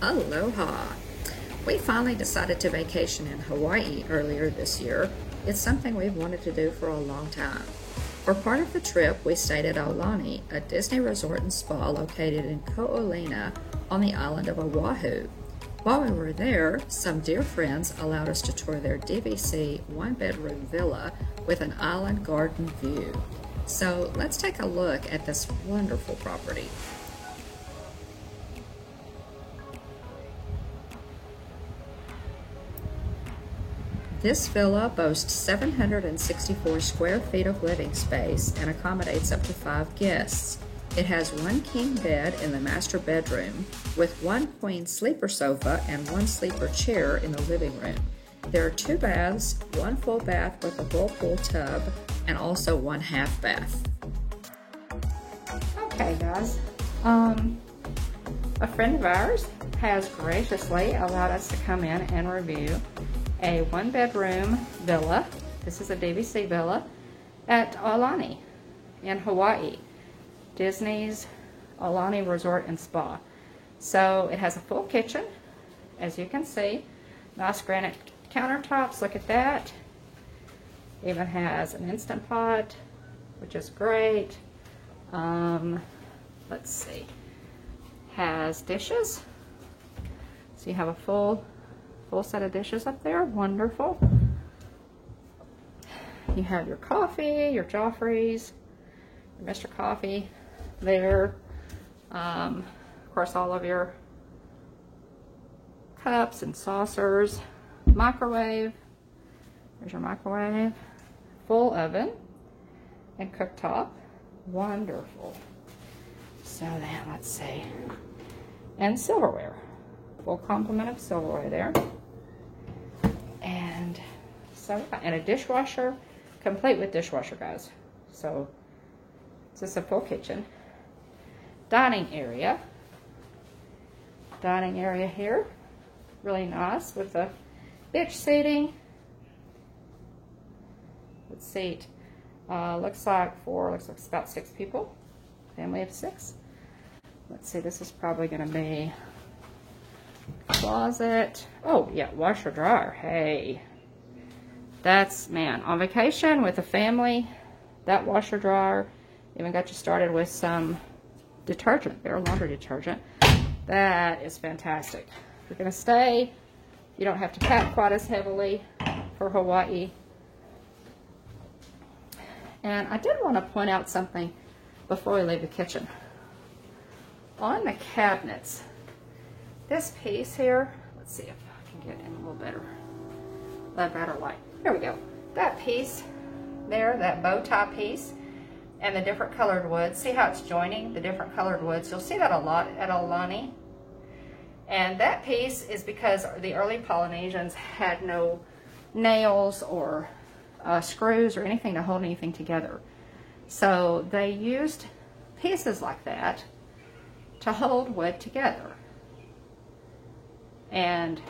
Aloha! We finally decided to vacation in Hawaii earlier this year. It's something we've wanted to do for a long time. For part of the trip, we stayed at Aulani, a Disney resort and spa located in Olina on the island of Oahu. While we were there, some dear friends allowed us to tour their DVC one-bedroom villa with an island garden view. So let's take a look at this wonderful property. This villa boasts 764 square feet of living space and accommodates up to 5 guests. It has 1 king bed in the master bedroom with 1 queen sleeper sofa and 1 sleeper chair in the living room. There are 2 baths, 1 full bath with a whirlpool tub, and also 1 half bath. Okay guys, a friend of ours has graciously allowed us to come in and review a 1-bedroom villa. This is a DVC villa at Aulani in Hawaii, Disney's Aulani Resort and Spa. So it has a full kitchen, as you can see, nice granite countertops, look at that. Even has an Instant Pot, which is great. Let's see, has dishes, so you have a full set of dishes up there. Wonderful. You have your coffee, your Joffreys, your Mr. Coffee there. Of course, all of your cups and saucers. Microwave. There's your microwave. Full oven and cooktop. Wonderful. So then, let's see. And silverware. Full complement of silverware there. And a dishwasher, complete with dishwasher, guys. So it's just a full kitchen. Dining area here, really nice with the bench seating. Let's seat looks like about 6 people, family of 6. Let's see, this is probably going to be closet. Oh yeah, washer dryer. Hey, that's, man, on vacation with a family, that washer dryer even got you started with some detergent, bare laundry detergent. That is fantastic. If you're gonna stay, you don't have to pack quite as heavily for Hawaii. And I did want to point out something before we leave the kitchen. On the cabinets, this piece here, let's see if I can get in a little better light. There we go. That piece there, that bow tie piece, and the different colored woods. See how it's joining the different colored woods? You'll see that a lot at Aulani. And that piece is because the early Polynesians had no nails or screws or anything to hold anything together. So they used pieces like that to hold wood together. And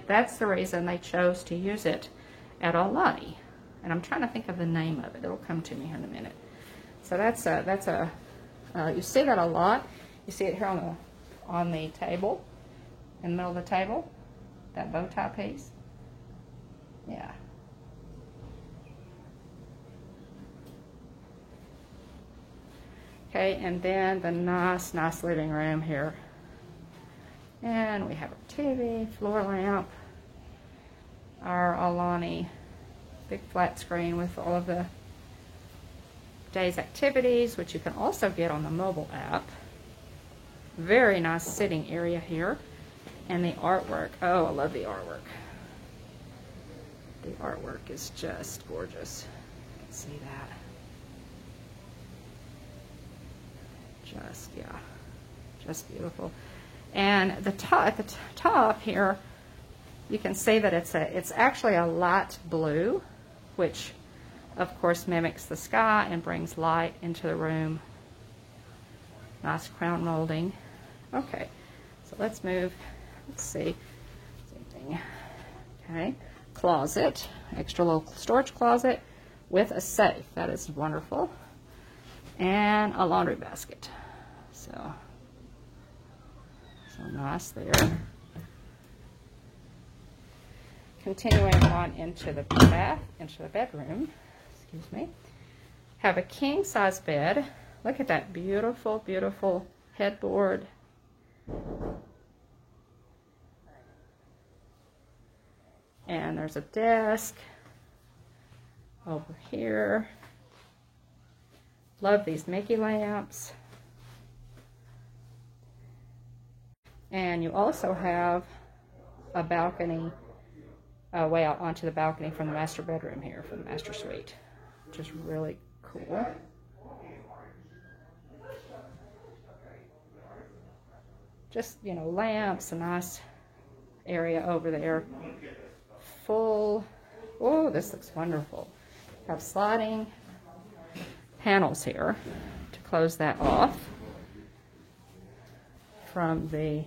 that's the reason they chose to use it at Aulani. And I'm trying to think of the name of it. It'll come to me here in a minute. So you see that a lot. You see it here on the table, in the middle of the table, that bow tie piece. Yeah. Okay, and then the nice living room here. And we have our TV, floor lamp, our Aulani big flat screen with all of the day's activities, which you can also get on the mobile app. Very nice sitting area here. And the artwork. Oh, I love the artwork. The artwork is just gorgeous. You can see that. Just beautiful. And at the top here, you can see that it's actually a light blue, which of course mimics the sky and brings light into the room. Nice crown molding. Okay, so let's move. Let's see. Same thing. Okay, closet, extra little storage closet with a safe. That is wonderful. And a laundry basket. So So nice there. Continuing on into the bedroom, excuse me, have a king size bed. Look at that beautiful, beautiful headboard. And there's a desk over here. Love these Mickey lamps. And you also have a balcony way out onto the balcony from the master bedroom here, from the master suite, which is really cool. Just, you know, lamps, a nice area over there. Full, oh, this looks wonderful. Have sliding panels here to close that off from the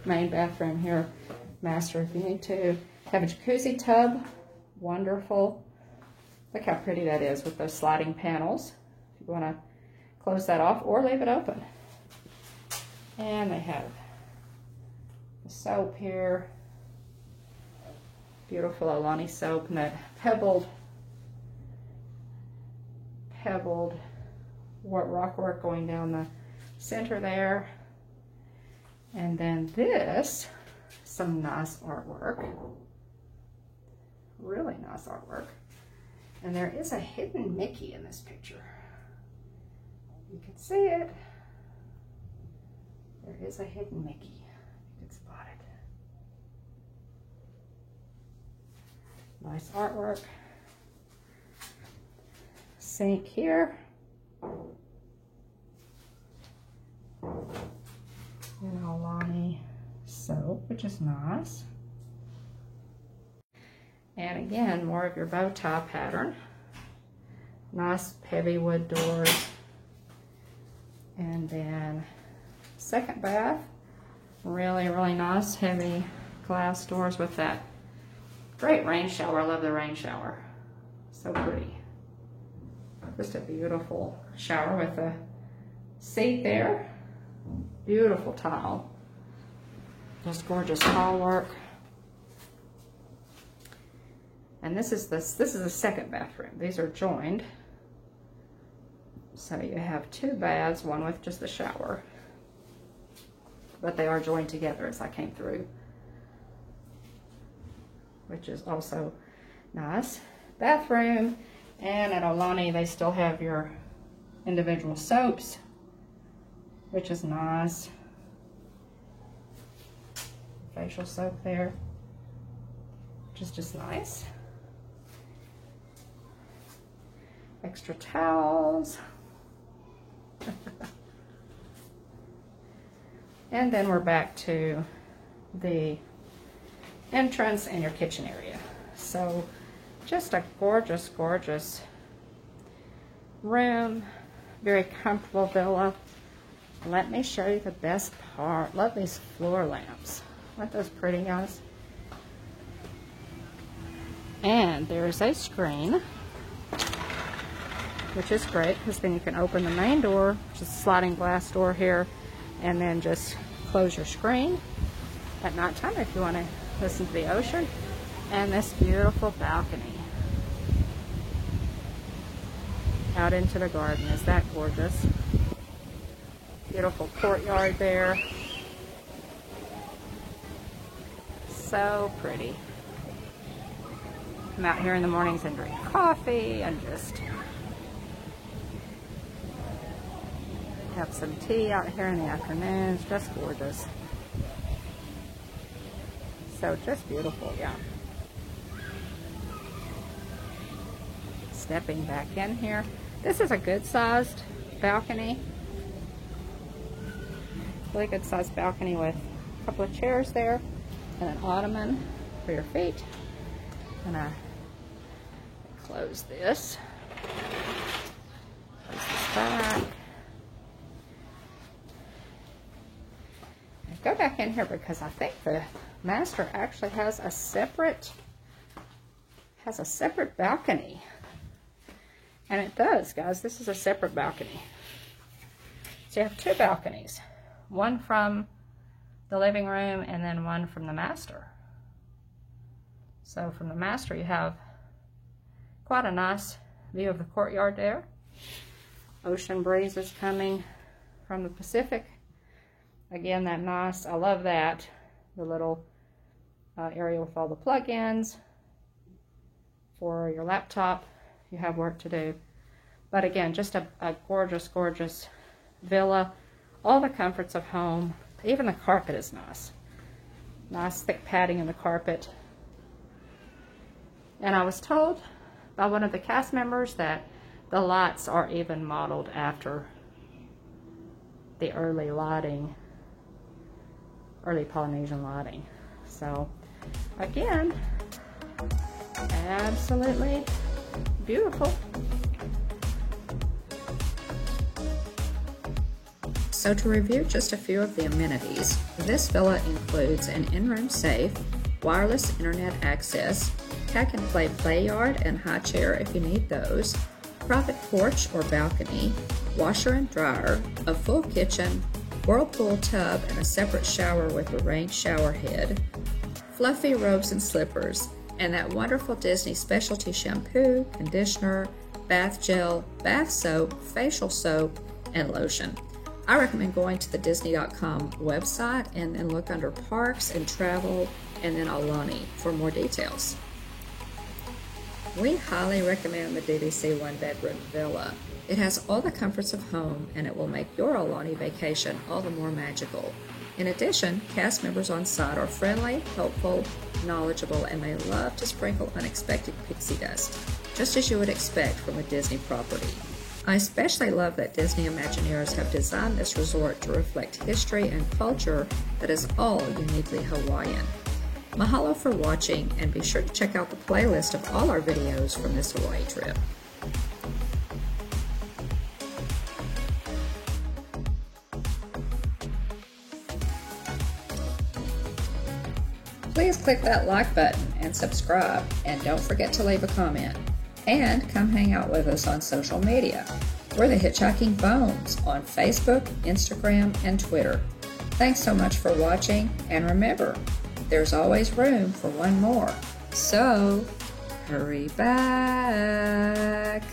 main bathroom here. Master, if you need to. Have a jacuzzi tub. Wonderful. Look how pretty that is with those sliding panels. If you want to close that off or leave it open. And they have the soap here. Beautiful Aulani soap, and that pebbled rock work going down the center there. And then this, some nice artwork. Really nice artwork. And there is a hidden Mickey in this picture. You can see it. There is a hidden Mickey. You can spot it. Nice artwork. Sink here. And Aulani soap, which is nice. And again, more of your bow tie pattern. Nice heavy wood doors. And then second bath, really, really nice heavy glass doors with that great rain shower. I love the rain shower. So pretty. Just a beautiful shower with a seat there. Beautiful tile. Just gorgeous tile work. And this is the second bathroom. These are joined. So you have two baths, one with just the shower. But they are joined together as I came through, which is also nice. Bathroom, and at Aulani they still have your individual soaps, which is nice. Facial soap there, which is just nice. Extra towels. And then we're back to the entrance and your kitchen area. So just a gorgeous, gorgeous room. Very comfortable villa. Let me show you the best part. Love these floor lamps. Aren't those pretty, guys? And there's a screen, which is great because then you can open the main door, which is a sliding glass door here, and then just close your screen at nighttime if you want to listen to the ocean. And this beautiful balcony out into the garden. Is that gorgeous? Beautiful courtyard there. So pretty. Come out here in the mornings and drink coffee and just have some tea out here in the afternoons. Just gorgeous. So just beautiful, yeah. Stepping back in here. This is a good sized balcony. Really good sized balcony with a couple of chairs there and an ottoman for your feet. And I close this. Close this back. And go back in here because I think the master actually has a separate balcony. And it does, guys. This is a separate balcony. So you have two balconies. one from the living room and then one from the master. So from the master you have quite a nice view of the courtyard there. Ocean breezes coming from the Pacific. Again, that nice, I love that, the little area with all the plug-ins for your laptop. You have work to do. But again, just a gorgeous, gorgeous villa. All the comforts of home. Even the carpet is nice. Nice thick padding in the carpet. And I was told by one of the cast members that the lights are even modeled after the early lighting, early Polynesian lighting. So again, absolutely beautiful. So to review just a few of the amenities, this villa includes an in-room safe, wireless internet access, pack and play yard and high chair if you need those, private porch or balcony, washer and dryer, a full kitchen, whirlpool tub and a separate shower with a rain shower head, fluffy robes and slippers, and that wonderful Disney specialty shampoo, conditioner, bath gel, bath soap, facial soap, and lotion. I recommend going to the Disney.com website and then look under parks and travel and then Aulani for more details. We highly recommend the DVC one-bedroom villa. It has all the comforts of home and it will make your Aulani vacation all the more magical. In addition, cast members on site are friendly, helpful, knowledgeable, and they love to sprinkle unexpected pixie dust, just as you would expect from a Disney property. I especially love that Disney Imagineers have designed this resort to reflect history and culture that is all uniquely Hawaiian. Mahalo for watching, and be sure to check out the playlist of all our videos from this Hawaii trip. Please click that like button and subscribe, and don't forget to leave a comment. And come hang out with us on social media. We're the Hitchhiking Bones on Facebook, Instagram, and Twitter. Thanks so much for watching, and remember, there's always room for one more. So, hurry back.